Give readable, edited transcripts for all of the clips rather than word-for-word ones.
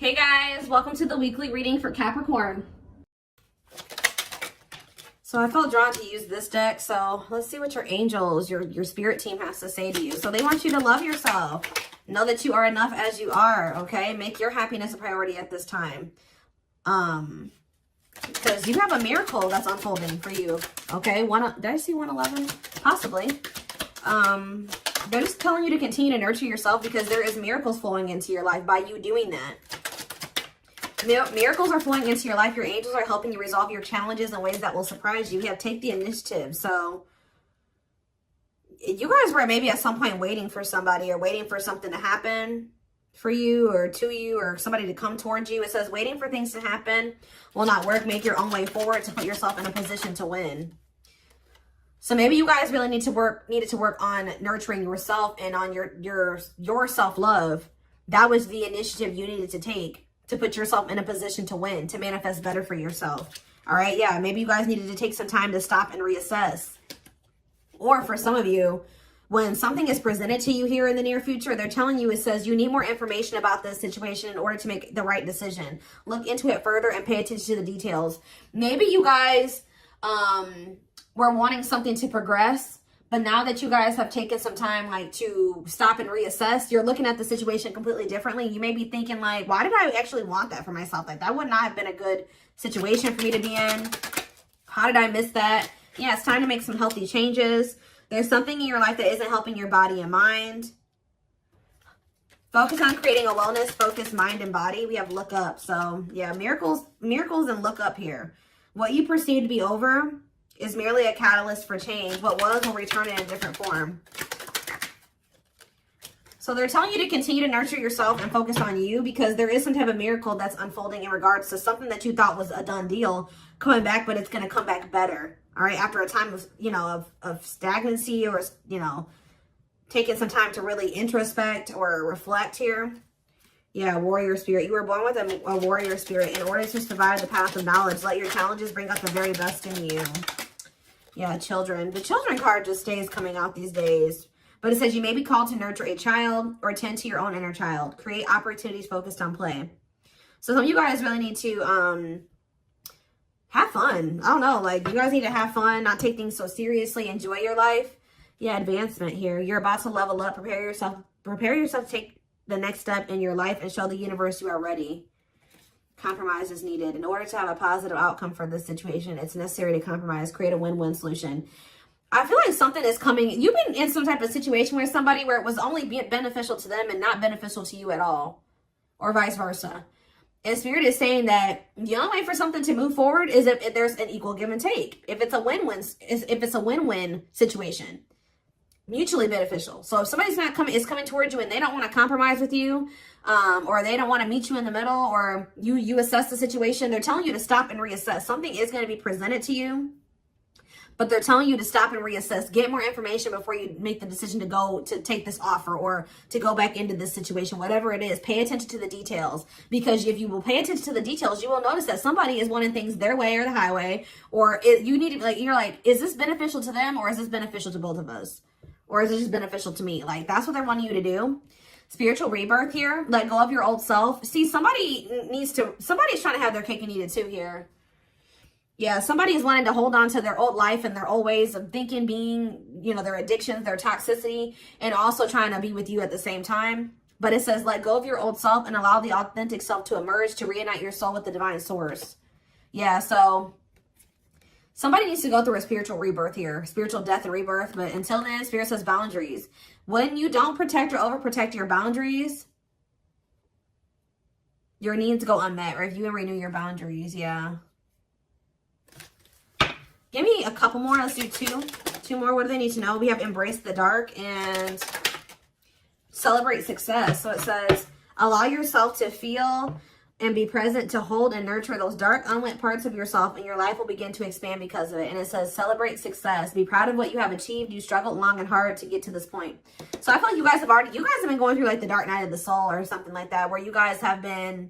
Hey guys, welcome to the weekly reading for Capricorn. So I felt drawn to use this deck, so let's see what your angels, your spirit team has to say to you. So they want you to love yourself. Know that you are enough as you are, okay? Make your happiness a priority at this time. Because you have a miracle that's unfolding for you, okay? Did I see 111? Possibly. They're just telling you to continue to nurture yourself because there is miracles flowing into your life by you doing that. Miracles are flowing into your life. Your angels are helping you resolve your challenges in ways that will surprise you. You have take the initiative. So you guys were maybe at some point waiting for somebody or waiting for something to happen for you or to you or somebody to come towards you. It says waiting for things to happen will not work. Make your own way forward to put yourself in a position to win. So maybe you guys really needed to work on nurturing yourself and on your self-love. That was the initiative you needed to take to put yourself in a position to win, to manifest better for yourself. All right, yeah, maybe you guys needed to take some time to stop and reassess. Or for some of you, when something is presented to you here in the near future, they're telling you, it says you need more information about this situation in order to make the right decision. Look into it further and pay attention to the details. Maybe you guys were wanting something to progress, but now that you guys have taken some time like to stop and reassess, you're looking at the situation completely differently. You may be thinking like, why did I actually want that for myself? Like that would not have been a good situation for me to be in. How did I miss that? Yeah, it's time to make some healthy changes. There's something in your life that isn't helping your body and mind. Focus on creating a wellness-focused mind and body. We have look up. So yeah, miracles and look up here. What you perceive to be over is merely a catalyst for change. What was will return in a different form. So they're telling you to continue to nurture yourself and focus on you because there is some type of miracle that's unfolding in regards to something that you thought was a done deal coming back, but it's going to come back better. All right. After a time of, of stagnancy or, taking some time to really introspect or reflect here. Yeah, warrior spirit. You were born with a warrior spirit. In order to survive the path of knowledge, let your challenges bring out the very best in you. Yeah, children. The children card just stays coming out these days. But it says you may be called to nurture a child or tend to your own inner child. Create opportunities focused on play. So some of you guys really need to have fun. I don't know. Like, you guys need to have fun, not take things so seriously. Enjoy your life. Yeah, advancement here. You're about to level up. Prepare yourself to take the next step in your life and show the universe you are ready. Compromise is needed. In order to have a positive outcome for this situation, it's necessary to compromise, create a win-win solution. I feel like something is coming. You've been in some type of situation where somebody where it was only beneficial to them and not beneficial to you at all, or vice versa. And Spirit is saying that the only way for something to move forward is if there's an equal give and take. If it's a win-win situation. Mutually beneficial. So if somebody's is coming towards you and they don't want to compromise with you, or they don't want to meet you in the middle, or you assess the situation, they're telling you to stop and reassess. Something is going to be presented to you, but they're telling you to stop and reassess. Get more information before you make the decision to take this offer or to go back into this situation. Whatever it is, pay attention to the details, because if you will pay attention to the details, you will notice that somebody is wanting things their way or the highway, or you need to you're like, is this beneficial to them or is this beneficial to both of us? Or is it just beneficial to me? Like, that's what they're wanting you to do. Spiritual rebirth here. Let go of your old self. See, somebody's trying to have their cake and eat it too here. Yeah, somebody is wanting to hold on to their old life and their old ways of thinking, being, their addictions, their toxicity, and also trying to be with you at the same time. But it says, let go of your old self and allow the authentic self to emerge, to reunite your soul with the divine source. Yeah, so somebody needs to go through a spiritual rebirth here, spiritual death and rebirth. But until then, Spirit says boundaries. When you don't protect or overprotect your boundaries, your needs go unmet. Review and renew your boundaries. Yeah. Give me a couple more. Let's do two more. What do they need to know? We have embrace the dark and celebrate success. So it says, allow yourself to feel and be present to hold and nurture those dark, unlit parts of yourself, and your life will begin to expand because of it. And it says, celebrate success. Be proud of what you have achieved. You struggled long and hard to get to this point. So I feel like you guys have been going through like the dark night of the soul or something like that, where you guys have been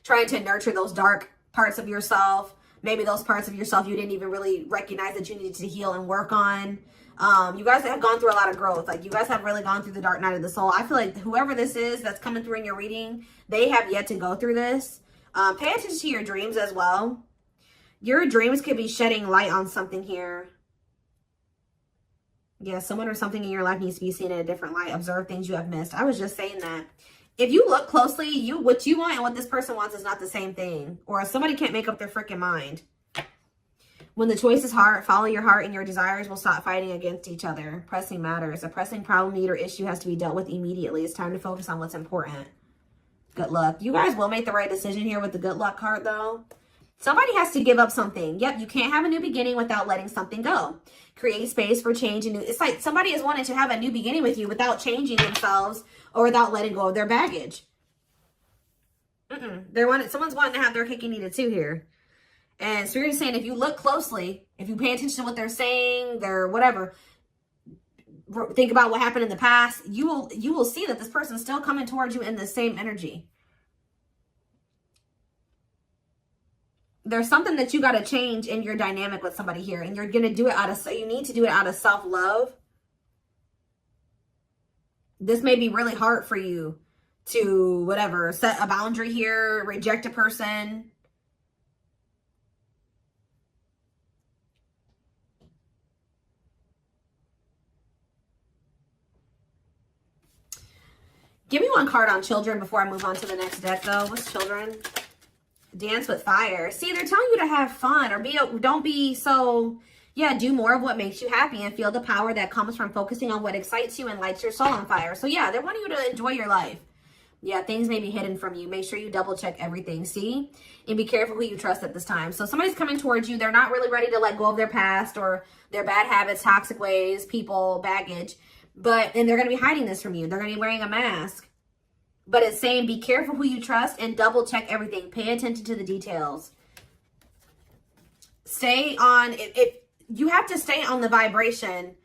trying to nurture those dark parts of yourself. Maybe those parts of yourself you didn't even really recognize that you needed to heal and work on. You guys have gone through a lot of growth. Like, you guys have really gone through the dark night of the soul. I feel like whoever this is that's coming through in your reading, they have yet to go through this. Pay attention to your dreams as well. Your dreams could be shedding light on something here. Yeah, someone or something in your life needs to be seen in a different light. Observe things you have missed. I was just saying that. If you look closely, what you want and what this person wants is not the same thing. Or somebody can't make up their freaking mind. When the choice is hard, follow your heart and your desires will stop fighting against each other. Pressing matters. A pressing problem, need, or issue has to be dealt with immediately. It's time to focus on what's important. Good luck. You guys will make the right decision here with the good luck card, though. Somebody has to give up something. Yep, you can't have a new beginning without letting something go. Create space for change. And it's like somebody is wanting to have a new beginning with you without changing themselves or without letting go of their baggage. Someone's wanting to have their cake and eat it too here. And Spirit is saying, if you look closely, if you pay attention to what they're saying, their whatever, think about what happened in the past, you will see that this person's still coming towards you in the same energy. There's something that you got to change in your dynamic with somebody here, and you're going to do it you need to do it out of self-love. This may be really hard for you to, whatever, set a boundary here, reject a person. Give me one card on children before I move on to the next deck, though. What's children? Dance with fire. See, they're telling you to have fun or don't be so, yeah, do more of what makes you happy and feel the power that comes from focusing on what excites you and lights your soul on fire. So, yeah, they're wanting you to enjoy your life. Yeah, things may be hidden from you. Make sure you double check everything, see? And be careful who you trust at this time. So somebody's coming towards you. They're not really ready to let go of their past or their bad habits, toxic ways, people, baggage. And they're going to be hiding this from you. They're going to be wearing a mask. But it's saying be careful who you trust and double check everything. Pay attention to the details. Stay on, you have to stay on the vibration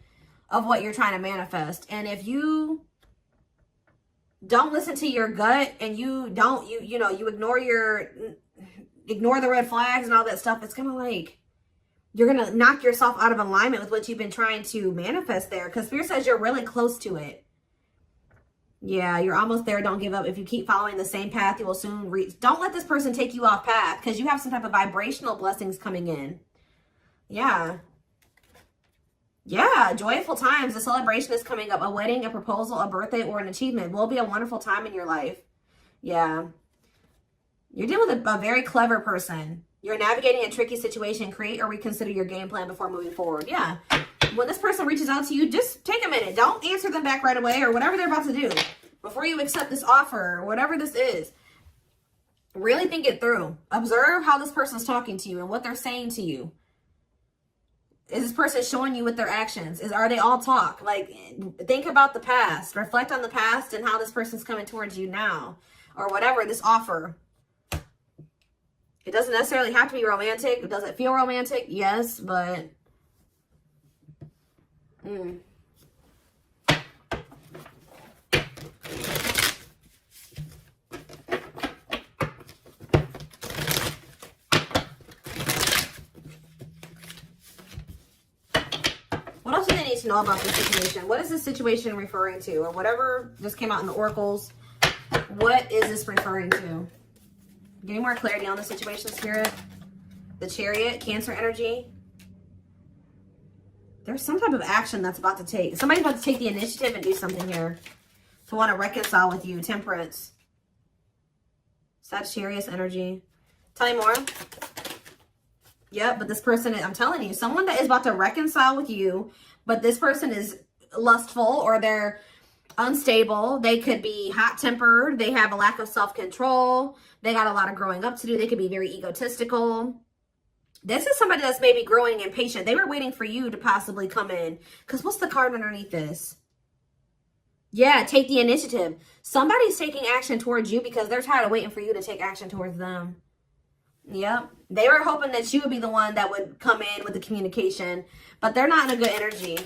of what you're trying to manifest. And if you don't listen to your gut and you ignore the red flags and all that stuff, it's going to like, you're going to knock yourself out of alignment with what you've been trying to manifest there. Because Spirit says you're really close to it. Yeah, you're almost there. Don't give up. If you keep following the same path, you will soon reach. Don't let this person take you off path because you have some type of vibrational blessings coming in. Yeah. Yeah, joyful times. A celebration is coming up. A wedding, a proposal, a birthday, or an achievement will be a wonderful time in your life. Yeah. You're dealing with a very clever person. You're navigating a tricky situation. Create or reconsider your game plan before moving forward. Yeah. When this person reaches out to you, just take a minute. Don't answer them back right away or whatever they're about to do. Before you accept this offer or whatever this is, really think it through. Observe how this person's talking to you and what they're saying to you. Is this person showing you with their actions? Are they all talk? Like, think about the past. Reflect on the past and how this person's coming towards you now. Or whatever, this offer. It doesn't necessarily have to be romantic. Does it feel romantic? Yes, but... What else do they need to know about this situation? What is this situation referring to? Or whatever just came out in the oracles. What is this referring to? Give me more clarity on the situation, Spirit. The Chariot, Cancer energy. There's some type of action that's about to take. Somebody's about to take the initiative and do something here. To want to reconcile with you. Temperance. Sagittarius energy. Tell me more. Yep, but this person, I'm telling you, someone that is about to reconcile with you, but this person is lustful or they're unstable. They could be hot-tempered. They have a lack of self-control. They got a lot of growing up to do. They could be very egotistical. This is somebody that's maybe growing impatient. They were waiting for you to possibly come in. Because what's the card underneath this? Yeah, take the initiative. Somebody's taking action towards you because they're tired of waiting for you to take action towards them. Yep. They were hoping that you would be the one that would come in with the communication. But they're not in a good energy.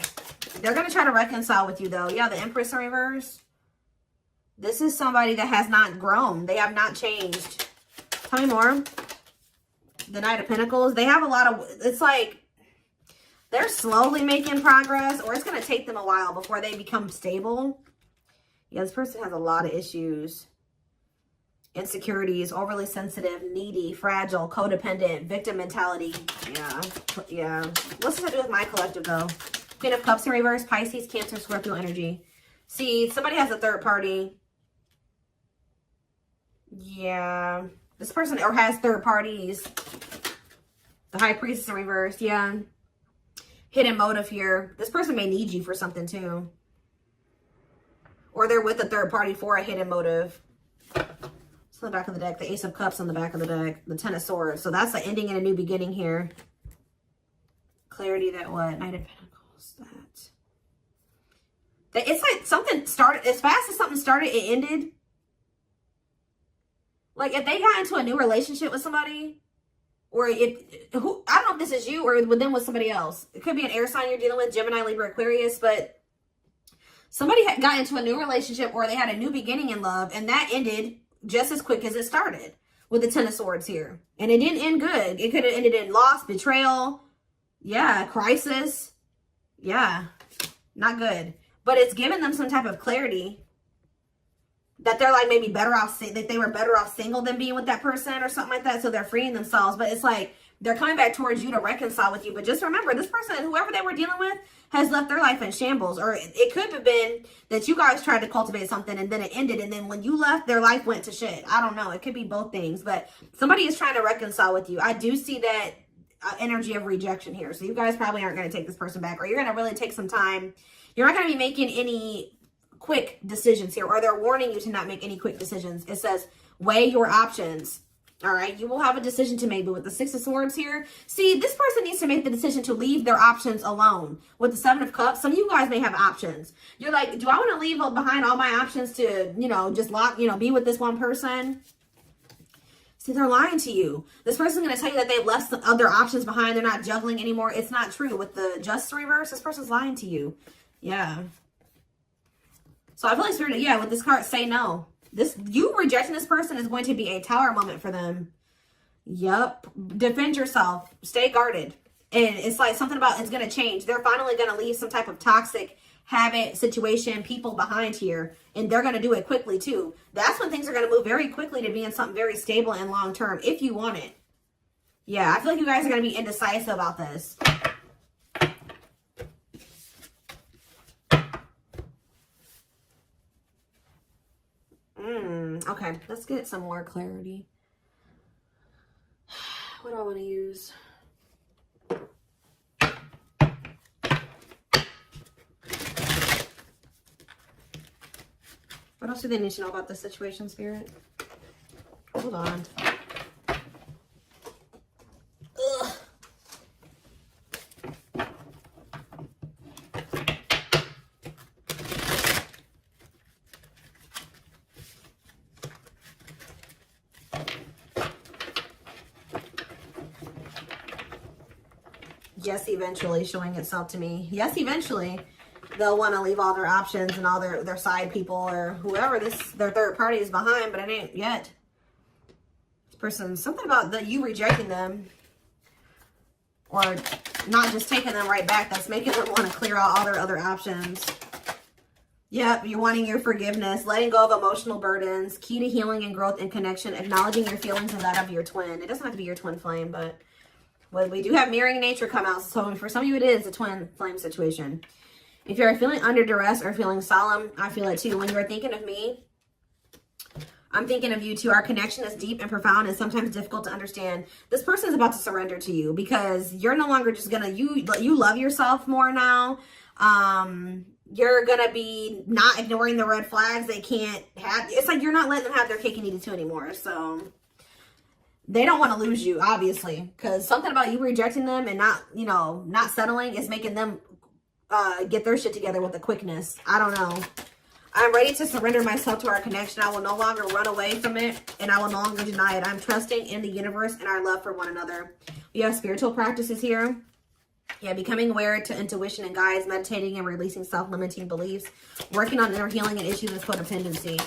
They're going to try to reconcile with you, though. Yeah, the Empress in reverse. This is somebody that has not grown. They have not changed. Tell me more. The Knight of Pentacles. They have a lot of... It's like... They're slowly making progress, or it's going to take them a while before they become stable. Yeah, this person has a lot of issues. Insecurities, overly sensitive, needy, fragile, codependent, victim mentality. Yeah. What's this to do with my collective, though? Queen of Cups in reverse, Pisces, Cancer, Scorpio energy. See, somebody has a third party. Yeah. This person or has third parties. The High Priestess in reverse. Yeah. Hidden motive here. This person may need you for something too. Or they're with a third party for a hidden motive. It's on the back of the deck. The Ace of Cups on the back of the deck. The Ten of Swords. So that's the ending and a new beginning here. Clarity that what? Knight of Pentacles. That. It's like something started. As fast as something started, it ended. Like if they got into a new relationship with somebody, or I don't know if this is you or with them with somebody else. It could be an air sign you're dealing with, Gemini, Libra, Aquarius, but somebody got into a new relationship or they had a new beginning in love, and that ended just as quick as it started with the Ten of Swords here. And it didn't end good. It could have ended in loss, betrayal, yeah, crisis. Yeah, not good. But it's given them some type of clarity that they're like maybe better off, that they were better off single than being with that person or something like that. So they're freeing themselves. But it's like they're coming back towards you to reconcile with you. But just remember, this person, whoever they were dealing with, has left their life in shambles. Or it could have been that you guys tried to cultivate something and then it ended. And then when you left, their life went to shit. I don't know. It could be both things. But somebody is trying to reconcile with you. I do see that energy of rejection here. So you guys probably aren't going to take this person back. Or you're going to really take some time. You're not going to be making any quick decisions here, or they're warning you to not make any quick decisions. It says weigh your options. All right, you will have a decision to make. But with the Six of Swords here, see, this person needs to make the decision to leave their options alone. With the Seven of Cups, some of you guys may have options. You're like, do I want to leave behind all my options to, just be with this one person? See, they're lying to you. This person's going to tell you that they've left some other options behind. They're not juggling anymore. It's not true. With the Justice reverse, this person's lying to you. Yeah. So I feel like Spirit, yeah, with this card, say no. You rejecting this person is going to be a tower moment for them. Yep. Defend yourself. Stay guarded. And it's like something about it's going to change. They're finally going to leave some type of toxic habit, situation, people behind here. And they're going to do it quickly too. That's when things are going to move very quickly to being something very stable and long term if you want it. Yeah, I feel like you guys are going to be indecisive about this. Okay, let's get some more clarity. What do I want to use? What else do they need to know about this situation, Spirit? Hold on. Ugh. Yes, eventually showing itself to me. Yes, eventually they'll want to leave all their options and all their side people or whoever their third party is behind, but it ain't yet. This person, something about you rejecting them or not just taking them right back, that's making them want to clear out all their other options. Yep, you're wanting your forgiveness, letting go of emotional burdens, key to healing and growth and connection, acknowledging your feelings and that of your twin. It doesn't have to be your twin flame, but well, we do have mirroring nature come out. So for some of you, it is a twin flame situation. If you're feeling under duress or feeling solemn, I feel it too. When you're thinking of me, I'm thinking of you too. Our connection is deep and profound and sometimes difficult to understand. This person is about to surrender to you because you're no longer just gonna, you love yourself more now. You're gonna be not ignoring the red flags. They can't have, it's like you're not letting them have their cake and eat it too anymore. So they don't want to lose you, obviously, because something about you rejecting them and not settling is making them get their shit together with a quickness. I don't know. I'm ready to surrender myself to our connection. I will no longer run away from it, and I will no longer deny it. I'm trusting in the universe and our love for one another. We have spiritual practices here. Yeah, becoming aware to intuition and guides, meditating and releasing self-limiting beliefs, working on inner healing and issues with codependency.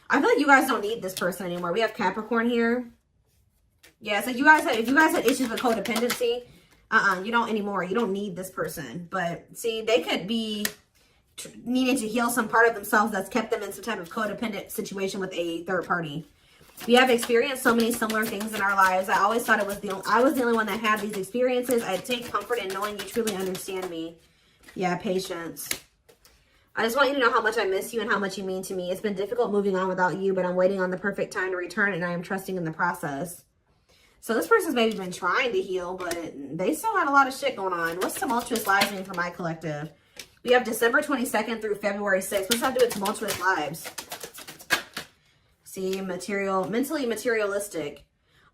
I feel like you guys don't need this person anymore. We have Capricorn here. Yeah, so if you guys had issues with codependency, You don't anymore. You don't need this person. But see, they could be needing to heal some part of themselves that's kept them in some type of codependent situation with a third party. We have experienced so many similar things in our lives. I always thought I was the only one that had these experiences. I take comfort in knowing you truly understand me. Yeah, patience. I just want you to know how much I miss you and how much you mean to me. It's been difficult moving on without you, but I'm waiting on the perfect time to return, and I am trusting in the process. So this person's maybe been trying to heal, but they still had a lot of shit going on. What's tumultuous lives mean for my collective? We have December 22nd through February 6th. What's that to do with tumultuous lives? See, mentally materialistic.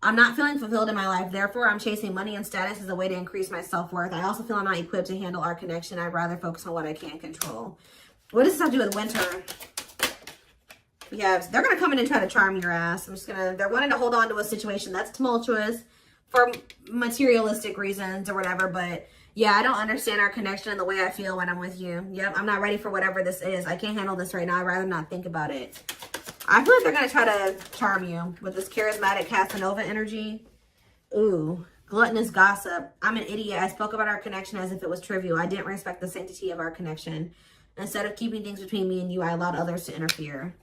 I'm not feeling fulfilled in my life. Therefore, I'm chasing money and status as a way to increase my self-worth. I also feel I'm not equipped to handle our connection. I'd rather focus on what I can control. What does this have to do with winter? Yeah, they're going to come in and try to charm your ass. They're wanting to hold on to a situation that's tumultuous for materialistic reasons or whatever. But yeah, I don't understand our connection and the way I feel when I'm with you. Yep, I'm not ready for whatever this is. I can't handle this right now. I'd rather not think about it. I feel like they're going to try to charm you with this charismatic Casanova energy. Ooh, gluttonous gossip. I'm an idiot. I spoke about our connection as if it was trivial. I didn't respect the sanctity of our connection. Instead of keeping things between me and you, I allowed others to interfere.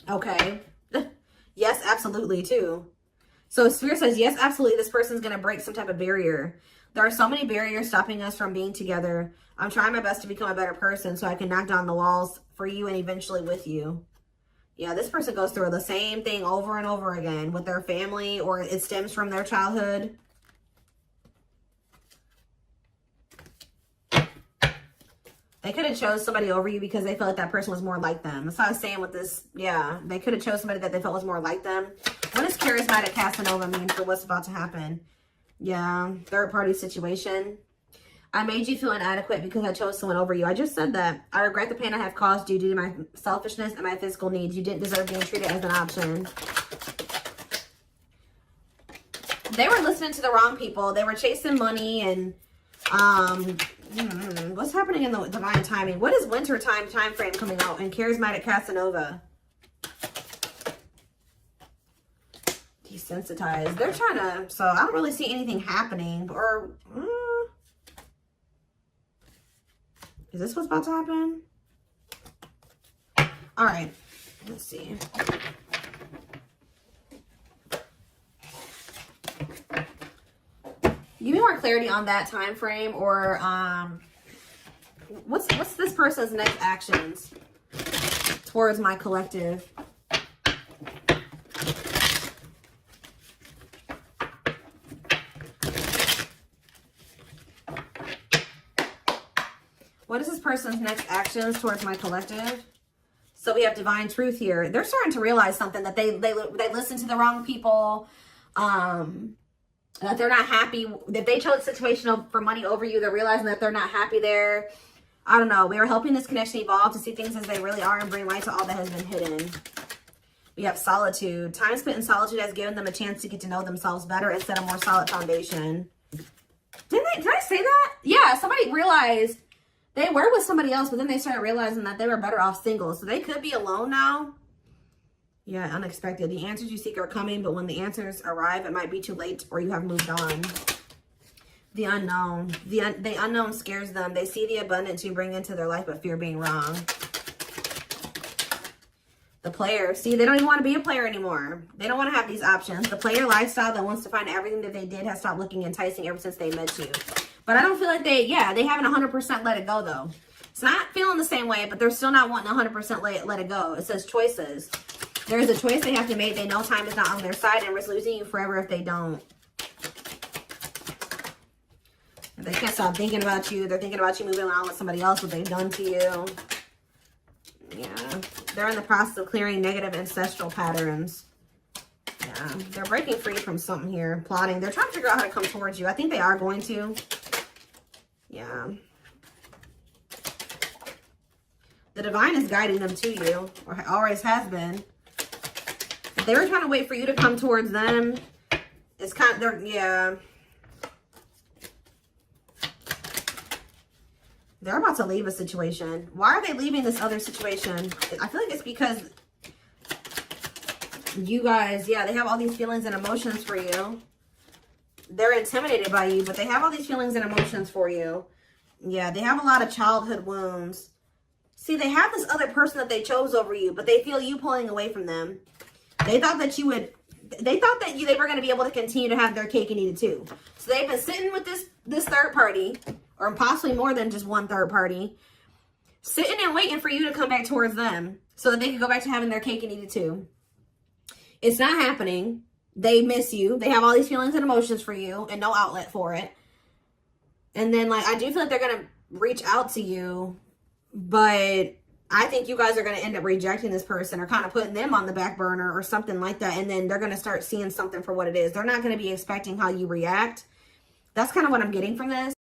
Okay. Yes, absolutely, too. So Spirit says, yes, absolutely, this person's going to break some type of barrier. There are so many barriers stopping us from being together. I'm trying my best to become a better person so I can knock down the walls for you and eventually with you. Yeah, this person goes through the same thing over and over again with their family, or it stems from their childhood. They could have chose somebody over you because they felt like that person was more like them. That's what I was saying with this. Yeah, they could have chose somebody that they felt was more like them. What does charismatic Casanova mean for what's about to happen? Yeah, third party situation. I made you feel inadequate because I chose someone over you. I just said that. I regret the pain I have caused you due to my selfishness and my physical needs. You didn't deserve being treated as an option. They were listening to the wrong people. They were chasing money and what's happening in the divine timing? What is winter time frame coming out in charismatic Casanova? Desensitized. They're trying to, so I don't really see anything happening. Or is this what's about to happen? All right, let's see. Give me more clarity on that time frame, or what's this person's next actions towards my collective? What is this person's next actions towards my collective? So we have divine truth here. They're starting to realize something, that they listened to the wrong people. That they're not happy. That they chose a situation for money over you. They're realizing that they're not happy there. I don't know. We are helping this connection evolve to see things as they really are and bring light to all that has been hidden. We have solitude. Time spent in solitude has given them a chance to get to know themselves better and set a more solid foundation. Did I say that? Yeah, somebody realized they were with somebody else, but then they started realizing that they were better off single. So they could be alone now. Yeah, unexpected. The answers you seek are coming, but when the answers arrive, it might be too late or you have moved on. The unknown. The unknown scares them. They see the abundance you bring into their life, but fear being wrong. The player. See, they don't even want to be a player anymore. They don't want to have these options. The player lifestyle that wants to find everything that they did has stopped looking enticing ever since they met you. But I don't feel like they haven't 100% let it go, though. It's not feeling the same way, but they're still not wanting 100% let it go. It says choices. There is a choice they have to make. They know time is not on their side and risk losing you forever if they don't. They can't stop thinking about you. They're thinking about you moving on with somebody else, what they've done to you. Yeah. They're in the process of clearing negative ancestral patterns. Yeah. They're breaking free from something here. Plotting. They're trying to figure out how to come towards you. I think they are going to. Yeah. The divine is guiding them to you, or always has been. If they were trying to wait for you to come towards them, it's kind of, yeah. They're about to leave a situation. Why are they leaving this other situation? I feel like it's because you guys, yeah, they have all these feelings and emotions for you. they're intimidated by you, but they have all these feelings and emotions for you. Yeah, they have a lot of childhood wounds. See, they have this other person that they chose over you, but they feel you pulling away from them. They thought that you would, they thought that they were going to be able to continue to have their cake and eat it too. So they've been sitting with this third party, or possibly more than just one third party, sitting and waiting for you to come back towards them so that they can go back to having their cake and eat it too. It's not happening. They miss you. They have all these feelings and emotions for you and no outlet for it. And then, like, I do feel like they're going to reach out to you, but I think you guys are going to end up rejecting this person or kind of putting them on the back burner or something like that. And then they're going to start seeing something for what it is. They're not going to be expecting how you react. That's kind of what I'm getting from this.